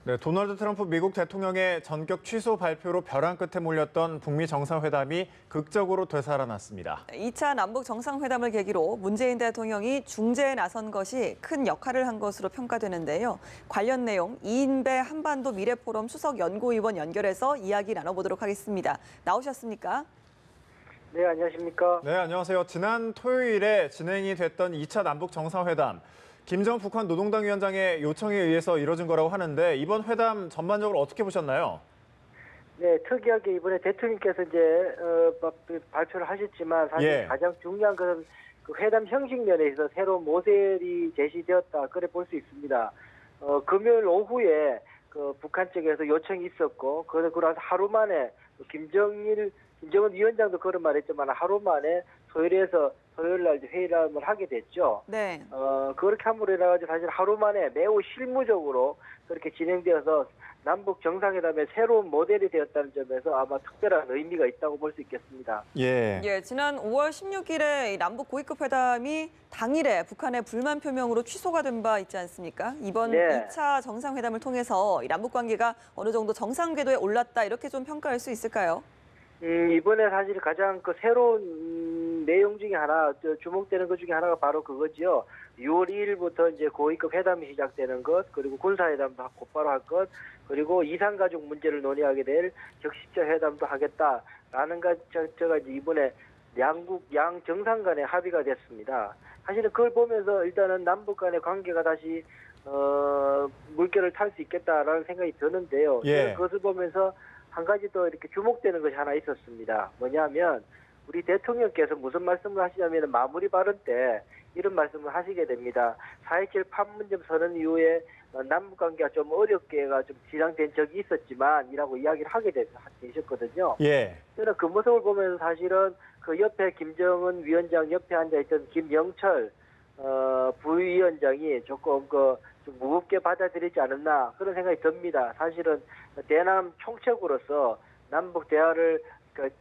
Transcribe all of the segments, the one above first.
네, 도널드 트럼프 미국 대통령의 전격 취소 발표로 벼랑 끝에 몰렸던 북미 정상회담이 극적으로 되살아났습니다. 2차 남북 정상회담을 계기로 문재인 대통령이 중재에 나선 것이 큰 역할을 한 것으로 평가되는데요. 관련 내용 이인배 한반도 미래포럼 수석 연구위원 연결해서 이야기 나눠보도록 하겠습니다. 나오셨습니까? 네, 안녕하십니까? 네, 안녕하세요. 지난 토요일에 진행이 됐던 2차 남북 정상회담. 김정은 북한 노동당 위원장의 요청에 의해서 이뤄진 거라고 하는데 이번 회담 전반적으로 어떻게 보셨나요? 네, 특이하게 이번에 대통령께서 이제 발표를 하셨지만 사실 가장 중요한 것은 그 회담 형식 면에 있어서 새로운 모델이 제시되었다 그래 볼 수 있습니다. 금요일 오후에 그 북한 쪽에서 요청이 있었고 그러고 하루 만에 김정은 위원장도 그런 말했지만 하루 만에 토요일 날 회의를 하게 됐죠. 네. 그렇게 함으로 인해가지고 사실 하루 만에 매우 실무적으로 그렇게 진행되어서 남북 정상회담의 새로운 모델이 되었다는 점에서 아마 특별한 의미가 있다고 볼 수 있겠습니다. 예, 지난 5월 16일에 남북 고위급 회담이 당일에 북한의 불만 표명으로 취소가 된 바 있지 않습니까? 이번 2차 정상회담을 통해서 남북 관계가 어느 정도 정상 궤도에 올랐다 이렇게 좀 평가할 수 있을까요? 이번에 사실 가장 그 새로운 내용 중에 하나, 주목되는 것 중에 하나가 바로 그거지요. 6월 2일부터 이제 고위급 회담이 시작되는 것, 그리고 군사회담도 곧바로 할 것, 그리고 이산가족 문제를 논의하게 될 적시적 회담도 하겠다라는 것가 이제 이번에 양 정상 간의 합의가 됐습니다. 사실은 그걸 보면서 일단은 남북 간의 관계가 다시 물결을 탈 수 있겠다라는 생각이 드는데요. 그것을 보면서 한 가지 더 이렇게 주목되는 것이 하나 있었습니다. 뭐냐면 우리 대통령께서 무슨 말씀을 하시냐면 마무리 발언 때 이런 말씀을 하시게 됩니다. 4.27 판문점 선언 이후에 남북관계가 좀 어렵게가 좀 진행된 적이 있었지만 이라고 이야기를 하게 되셨거든요. 저는 그 모습을 보면서 사실은 그 옆에 김정은 위원장 옆에 앉아있던 김영철 부위원장이 조금 좀 무겁게 받아들이지 않았나 그런 생각이 듭니다. 사실은 대남 총책으로서 남북 대화를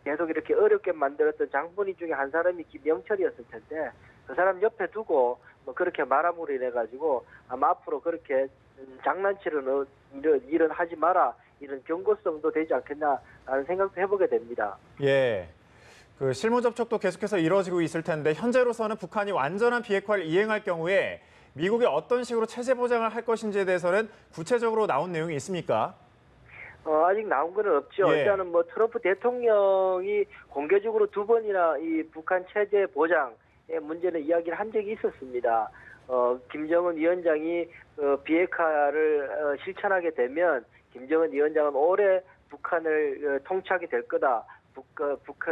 계속 이렇게 어렵게 만들었던 장본인 중에 한 사람이 김영철이었을 텐데 그 사람 옆에 두고 뭐 그렇게 말함으로 인해 가지고 아마 앞으로 그렇게 장난치는 일은 하지 마라 이런 경고성도 되지 않겠나라는 생각도 해보게 됩니다. 그 실무 접촉도 계속해서 이루어지고 있을 텐데 현재로서는 북한이 완전한 비핵화를 이행할 경우에 미국이 어떤 식으로 체제 보장을 할 것인지에 대해서는 구체적으로 나온 내용이 있습니까? 아직 나온 건 없죠. 일단은 뭐 트럼프 대통령이 공개적으로 2번이나 이 북한 체제 보장의 문제는 이야기를 한 적이 있었습니다. 김정은 위원장이 비핵화를 실천하게 되면 김정은 위원장은 올해 북한을 통치하게 될 거다.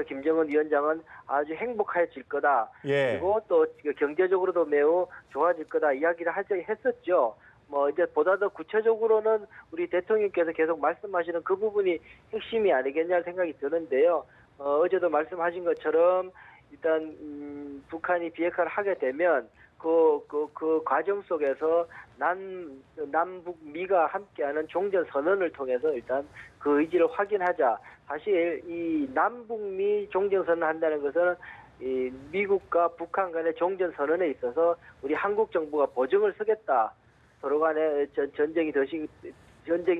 김정은 위원장은 아주 행복해질 거다. 그리고 또 경제적으로도 매우 좋아질 거다. 이야기를 했었죠. 뭐 이제 보다 더 구체적으로는 우리 대통령께서 계속 말씀하시는 그 부분이 핵심이 아니겠냐는 생각이 드는데요. 어제도 말씀하신 것처럼 일단 북한이 비핵화를 하게 되면 그 과정 속에서 남북미가 함께하는 종전 선언을 통해서 일단 그 의지를 확인하자. 사실 이 남북미 종전 선언을 한다는 것은 이 미국과 북한 간의 종전 선언에 있어서 우리 한국 정부가 보증을 서겠다. 서로 간에 전쟁이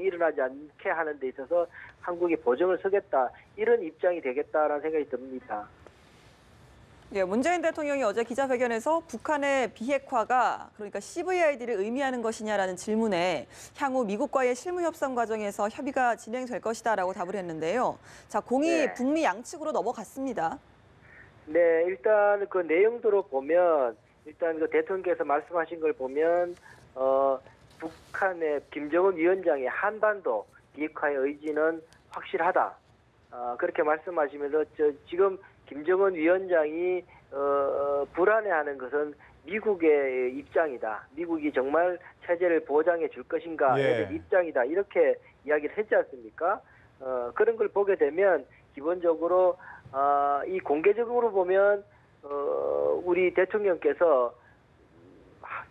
일어나지 않게 하는 데 있어서 한국이 보증을 서겠다. 이런 입장이 되겠다라는 생각이 듭니다. 문재인 대통령이 어제 기자회견에서 북한의 비핵화가 그러니까 CVID를 의미하는 것이냐라는 질문에 향후 미국과의 실무 협상 과정에서 협의가 진행될 것이다라고 답을 했는데요. 자, 공이 북미 양측으로 넘어갔습니다. 네, 일단 그 내용들을 보면 일단 그 대통령께서 말씀하신 걸 보면 북한의 김정은 위원장의 한반도 비핵화의 의지는 확실하다. 그렇게 말씀하시면서 지금 김정은 위원장이 불안해하는 것은 미국의 입장이다. 미국이 정말 체제를 보장해 줄 것인가에 대한 입장이다. 이렇게 이야기를 했지 않습니까? 그런 걸 보게 되면 기본적으로 이 공개적으로 보면 우리 대통령께서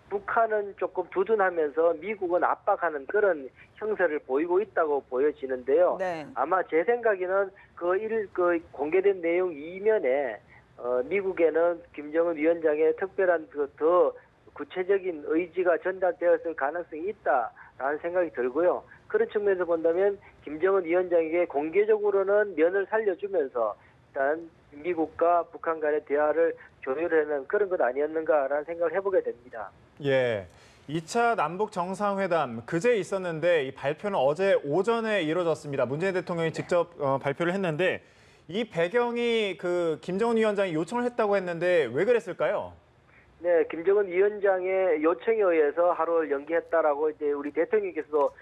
북한은 조금 두둔하면서 미국은 압박하는 그런 형세를 보이고 있다고 보여지는데요. 아마 제 생각에는 그 공개된 내용 이면에 미국에는 김정은 위원장의 특별한 더 구체적인 의지가 전달되었을 가능성이 있다라는 생각이 들고요. 그런 측면에서 본다면 김정은 위원장에게 공개적으로는 면을 살려주면서 일단 미국과 북한 간의 대화를 조율하는 그런 것 아니었는가라는 생각을 해보게 됩니다. 예. 2차 남북 정상회담 그제 있었는데 이 발표는 어제 오전에 이루어졌습니다. 문재인 대통령이 직접 발표를 했는데 이 배경이 그 김정은 위원장이 요청을 했다고 했는데 왜 그랬을까요? 네, 김정은 위원장의 요청에 의해서 하루를 연기했다라고 이제 우리 대통령께서도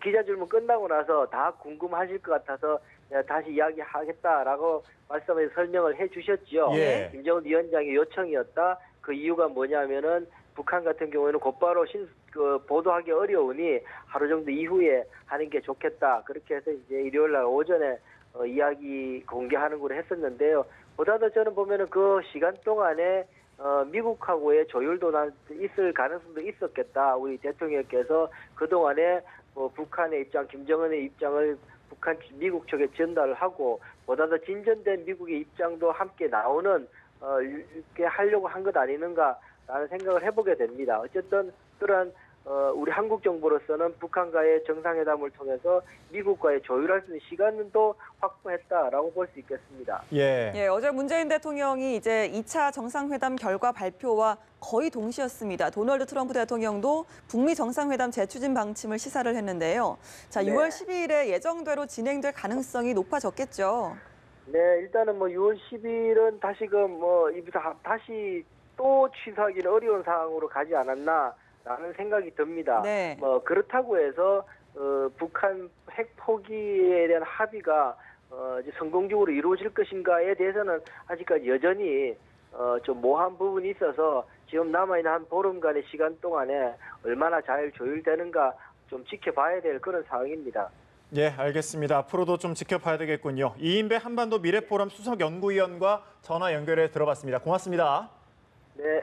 기자 질문 끝나고 나서 다 궁금하실 것 같아서 다시 이야기하겠다라고 말씀해서 설명을 해주셨지요. 예. 김정은 위원장의 요청이었다. 그 이유가 뭐냐면은 북한 같은 경우에는 곧바로 보도하기 어려우니 하루 정도 이후에 하는 게 좋겠다. 그렇게 해서 이제 일요일 날 오전에 이야기 공개하는 걸로 했었는데요. 보다도 저는 보면은 그 시간 동안에 미국하고의 조율도 있을 가능성도 있었겠다. 우리 대통령께서 그동안에 북한의 입장, 김정은의 입장을 미국 쪽에 전달을 하고 보다 더 진전된 미국의 입장도 함께 나오는 이렇게 하려고 한 것 아니는가라는 생각을 해보게 됩니다. 어쨌든 그런 우리 한국 정부로서는 북한과의 정상회담을 통해서 미국과의 조율할 수 있는 시간도 확보했다라고 볼 수 있겠습니다. 예, 어제 문재인 대통령이 이제 2차 정상회담 결과 발표와 거의 동시였습니다. 도널드 트럼프 대통령도 북미 정상회담 재추진 방침을 시사를 했는데요. 자, 6월 12일에 예정대로 진행될 가능성이 높아졌겠죠. 네, 일단은 6월 10일은 다시 또 취소하기는 어려운 상황으로 가지 않았나라는 생각이 듭니다. 네. 그렇다고 해서 북한 핵 포기에 대한 합의가 이제 성공적으로 이루어질 것인가에 대해서는 아직까지 여전히 좀 모호한 부분이 있어서 지금 남아있는 한 보름간의 시간 동안에 얼마나 잘 조율되는가 좀 지켜봐야 될 그런 상황입니다. 예, 알겠습니다. 앞으로도 좀 지켜봐야 되겠군요. 이인배 한반도 미래포럼 수석 연구위원과 전화 연결해 들어봤습니다. 고맙습니다. 네.